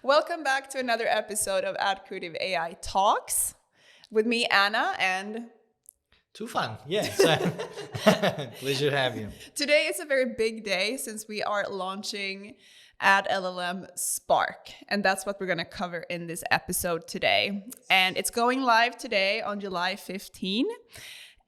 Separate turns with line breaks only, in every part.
Welcome back to another episode of AdCreative.ai Talks with me, Anna, and
Tufan, yes. Pleasure to have you.
today is a very big day since we are launching AdLLM Spark, and that's what we're going to cover in this episode today. And it's going live today on July 15.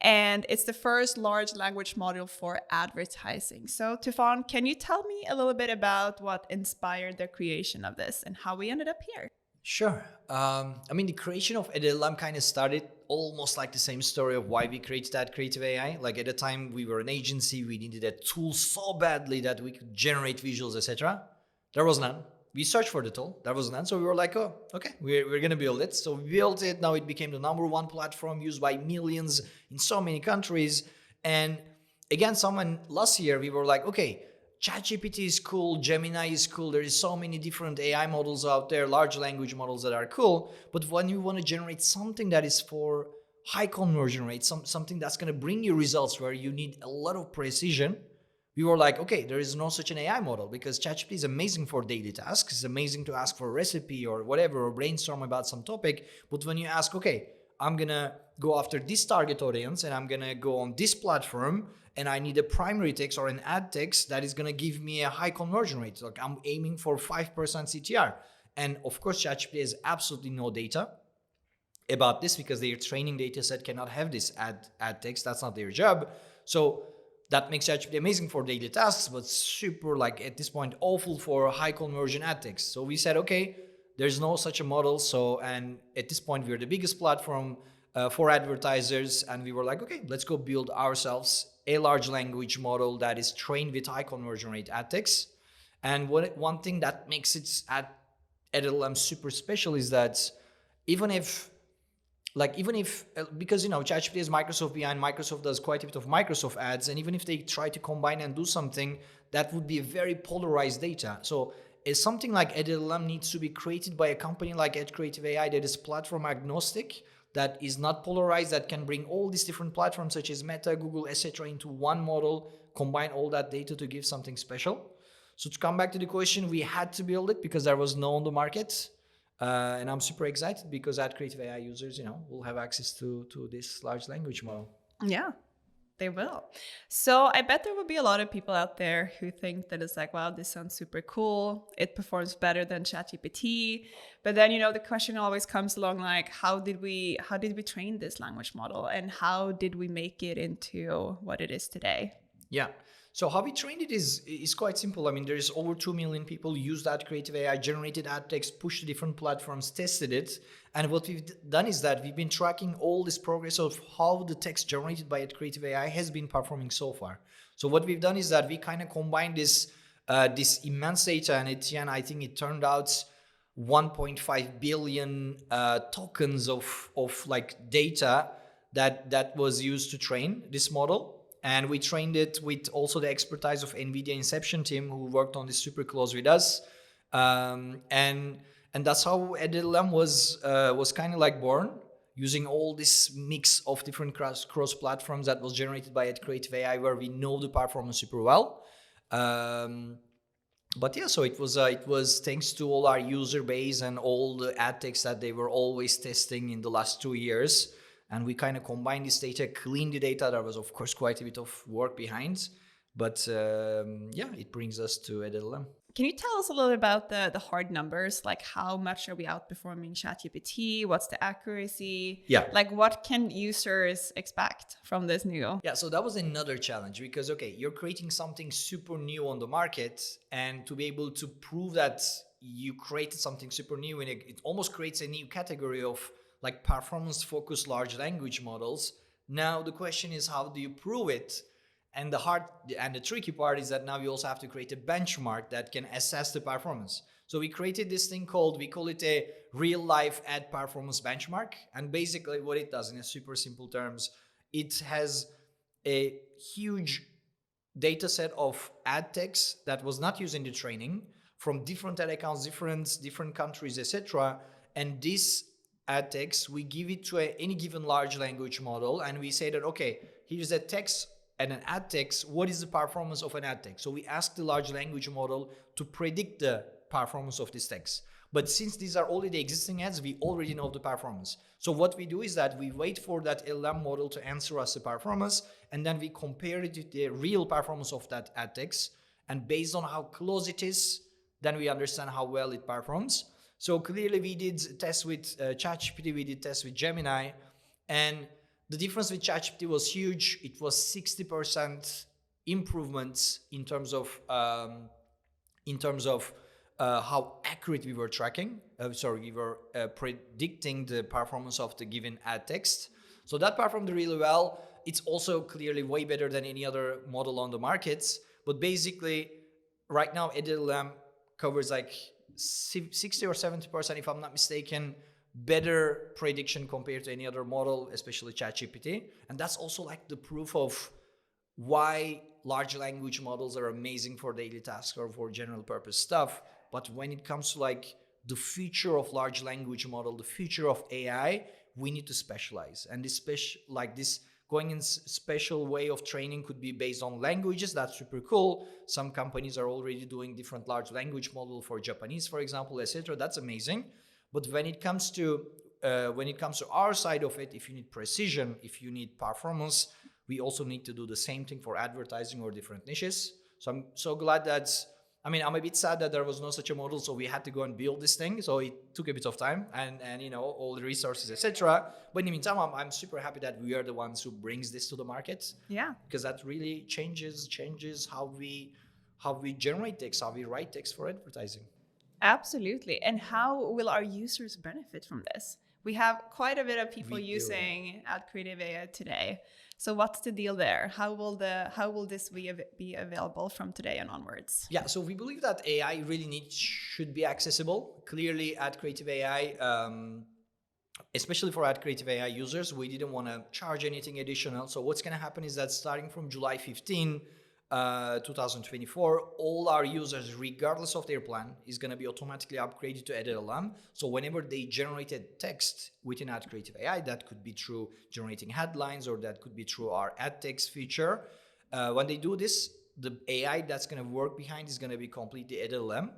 And it's the first large language model for advertising. So, Tufan, can you tell me a little bit about what inspired the creation of this and how we ended up here?
Sure. The creation of EdLM kind of started almost like the same story of why we created AdCreative.ai. Like at the time, we were an agency. We needed a tool so badly that we could generate visuals, etc. There was none. We searched for the tool. There was none. So we were like, oh, okay, we're going to build it. So we built it. Now it became the #1 platform used by millions in so many countries. And again, last year, we were like, okay, ChatGPT is cool. Gemini is cool. There is so many different AI models out there, large language models that are cool. But when you want to generate something that is for high conversion rate, something that's going to bring you results where you need a lot of precision, we were like, okay, there is no such an AI model because ChatGPT is amazing for daily tasks. It's amazing to ask for a recipe or whatever, or brainstorm about some topic. But when you ask, okay, I'm going to go after this target audience and I'm going to go on this platform and I need a primary text or an ad text that is going to give me a high conversion rate. Like I'm aiming for 5% CTR. And of course, ChatGPT has absolutely no data about this because their training data set cannot have this ad text. That's not their job. So that makes ChatGPT amazing for daily tasks, but super, like at this point, awful for high conversion ad text. So we said, okay, there's no such a model. So, and at this point, we're the biggest platform for advertisers. And we were like, okay, let's go build ourselves a large language model that is trained with high conversion rate ad text. And one thing that makes it AdLLM super special is that even if because ChatGPT is Microsoft behind, Microsoft does quite a bit of Microsoft ads, and even if they try to combine and do something, that would be a very polarized data. So something like EdLM needs to be created by a company like AdCreative.ai that is platform agnostic, that is not polarized, that can bring all these different platforms such as Meta, Google, etc. into one model, combine all that data to give something special. So to come back to the question, we had to build it because there was no on the market. And I'm super excited because AdCreative.ai users, will have access to this large language model.
Yeah, they will. So I bet there will be a lot of people out there who think that it's like, wow, this sounds super cool. It performs better than ChatGPT. But then, the question always comes along like, how did we train this language model and how did we make it into what it is today?
Yeah. So how we trained it is quite simple. I mean, there's over 2 million people used AdCreative.ai, generated ad text, pushed to different platforms, tested it. And what we've done is that we've been tracking all this progress of how the text generated by AdCreative.ai has been performing so far. So what we've done is that we kind of combined this immense data, and I think it turned out 1.5 billion tokens of like data that was used to train this model. And we trained it with also the expertise of NVIDIA Inception team who worked on this super close with us. And that's how EdLM was kind of like born, using all this mix of different cross platforms that was generated by AdCreative.ai, where we know the performance super well. But yeah, so it was thanks to all our user base and all the ad techs that they were always testing in the last 2 years. And we kind of combined this data, cleaned the data. There was, of course, quite a bit of work behind. But it brings us to EdLM.
Can you tell us a little about the hard numbers? Like how much are we outperforming ChatGPT? What's the accuracy?
Yeah.
Like what can users expect from this new?
Yeah, so that was another challenge because, okay, you're creating something super new on the market, and to be able to prove that you created something super new, and it almost creates a new category of like performance-focused large language models. Now the question is, how do you prove it? And the tricky part is that now you also have to create a benchmark that can assess the performance. So we created this thing we call it a real-life ad performance benchmark. And basically what it does in a super simple terms, it has a huge data set of ad text that was not used in the training from different ad accounts, different countries, etc. And this ad text, we give it to any given large language model, and we say that, okay, here's a text and an ad text. What is the performance of an ad text? So we ask the large language model to predict the performance of this text. But since these are already existing ads, we already know the performance. So what we do is that we wait for that LLM model to answer us the performance, and then we compare it to the real performance of that ad text. And based on how close it is, then we understand how well it performs. So clearly we did tests with ChatGPT, we did tests with Gemini, and the difference with ChatGPT was huge. It was 60% improvements in terms of how accurate we were predicting the performance of the given ad text. So that performed really well. It's also clearly way better than any other model on the markets. But basically, right now, EdLM covers like 60 or 70%, if I'm not mistaken, better prediction compared to any other model, especially ChatGPT. And that's also like the proof of why large language models are amazing for daily tasks or for general purpose stuff. But when it comes to like the future of large language model, the future of AI, we need to specialize. And this going in special way of training could be based on languages. That's super cool. Some companies are already doing different large language model for Japanese, for example, etc. That's amazing. But when it comes to our side of it, if you need precision, if you need performance, we also need to do the same thing for advertising or different niches. So I'm so glad that, I'm a bit sad that there was no such a model, so we had to go and build this thing. So it took a bit of time and all the resources, etc. But in the meantime, I'm super happy that we are the ones who brings this to the market.
Yeah.
Because that really changes how we generate text, how we write text for advertising.
Absolutely. And how will our users benefit from this? We have quite a bit of people using AdCreative.ai today. So what's the deal there? How will this be available from today and onwards?
Yeah, so we believe that AI really should be accessible. Clearly, AdCreative.ai, especially for AdCreative.ai users, we didn't want to charge anything additional. So what's going to happen is that starting from July 15, 2024, all our users, regardless of their plan, is going to be automatically upgraded to AdLLM. So whenever they generated text within AdCreative.ai, that could be through generating headlines or that could be through our ad text feature. When they do this, the AI that's going to work behind is going to be completely AdLLM.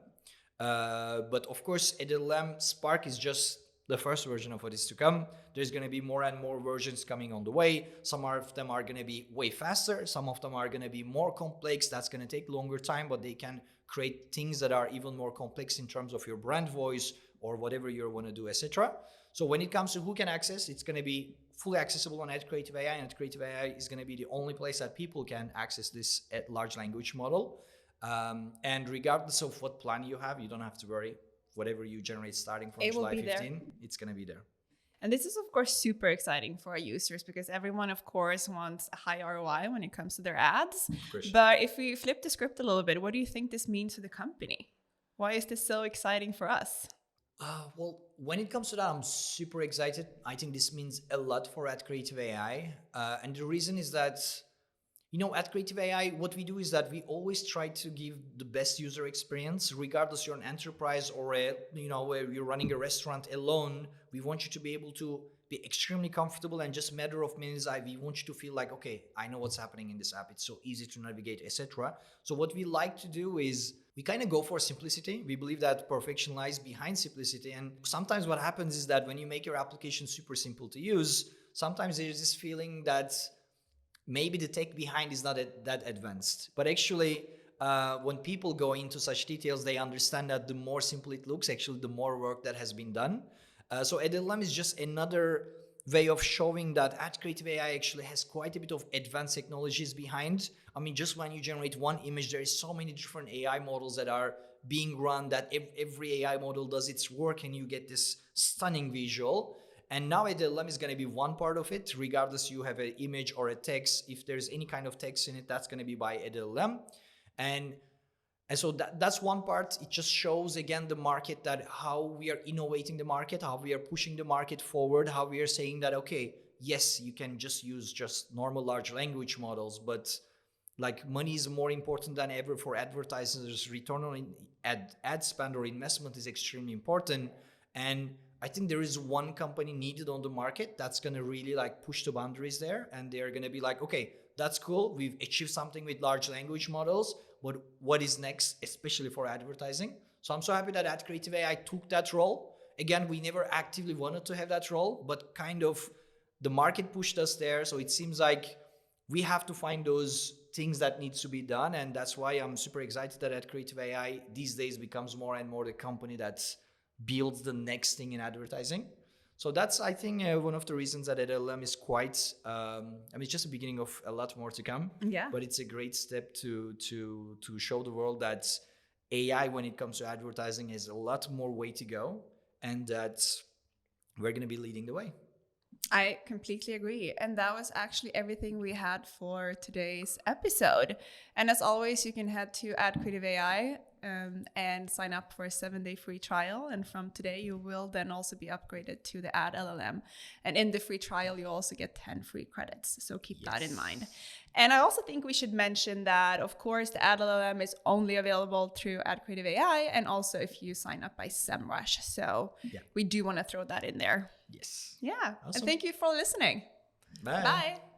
But of course, AdLLM Spark is just the first version of what is to come. There's going to be more and more versions coming on the way. Some of them are going to be way faster. Some of them are going to be more complex. That's going to take longer time, but they can create things that are even more complex in terms of your brand voice or whatever you want to do, etc. So when it comes to who can access, it's going to be fully accessible on AdCreative.ai, and AdCreative.ai is going to be the only place that people can access this large language model. And regardless of what plan you have, you don't have to worry. Whatever you generate starting from July 15, it's going to be there.
And this is, of course, super exciting for our users because everyone, of course, wants a high ROI when it comes to their ads. But if we flip the script a little bit, what do you think this means to the company? Why is this so exciting for us?
Well, when it comes to that, I'm super excited. I think this means a lot for AdCreative.ai. And the reason is that AdCreative.ai, what we do is that we always try to give the best user experience, regardless you're an enterprise or where you're running a restaurant alone. We want you to be able to be extremely comfortable and just matter of minutes. We want you to feel like, okay, I know what's happening in this app. It's so easy to navigate, etc. So what we like to do is we kind of go for simplicity. We believe that perfection lies behind simplicity. And sometimes what happens is that when you make your application super simple to use, sometimes there's this feeling that maybe the tech behind is not that advanced. But actually, when people go into such details, they understand that the more simple it looks, actually, the more work that has been done. So AdLLM is just another way of showing that AdCreative.ai actually has quite a bit of advanced technologies behind. Just when you generate one image, there is so many different AI models that are being run that every AI model does its work and you get this stunning visual. And now AdLLM is going to be one part of it, regardless you have an image or a text. If there's any kind of text in it, that's going to be by AdLLM. And so that's one part. It just shows, again, the market, that how we are innovating the market, how we are pushing the market forward, how we are saying that, okay, yes, you can just use just normal large language models, but like money is more important than ever for advertisers. Return on ad spend or investment is extremely important. And I think there is one company needed on the market that's going to really like push the boundaries there. And they're going to be like, okay, that's cool. We've achieved something with large language models, but what is next, especially for advertising? So I'm so happy that AdCreative.ai took that role. Again, we never actively wanted to have that role, but kind of the market pushed us there. So it seems like we have to find those things that needs to be done. And that's why I'm super excited that AdCreative.ai these days becomes more and more the company that builds the next thing in advertising. So that's, I think, one of the reasons that EdLM is quite, it's just the beginning of a lot more to come.
Yeah.
But it's a great step to show the world that AI, when it comes to advertising, is a lot more way to go, and that we're going to be leading the way.
I completely agree. And that was actually everything we had for today's episode. And as always, you can head to AdCreative.ai and sign up for a 7-day free trial. And from today, you will then also be upgraded to the AdLLM. And in the free trial, you also get 10 free credits. So keep that in mind. And I also think we should mention that, of course, the AdLLM is only available through AdCreative.ai and also if you sign up by SEMrush. So we do want to throw that in there.
Yes.
Yeah.
Awesome.
And thank you for listening.
Bye.
Bye.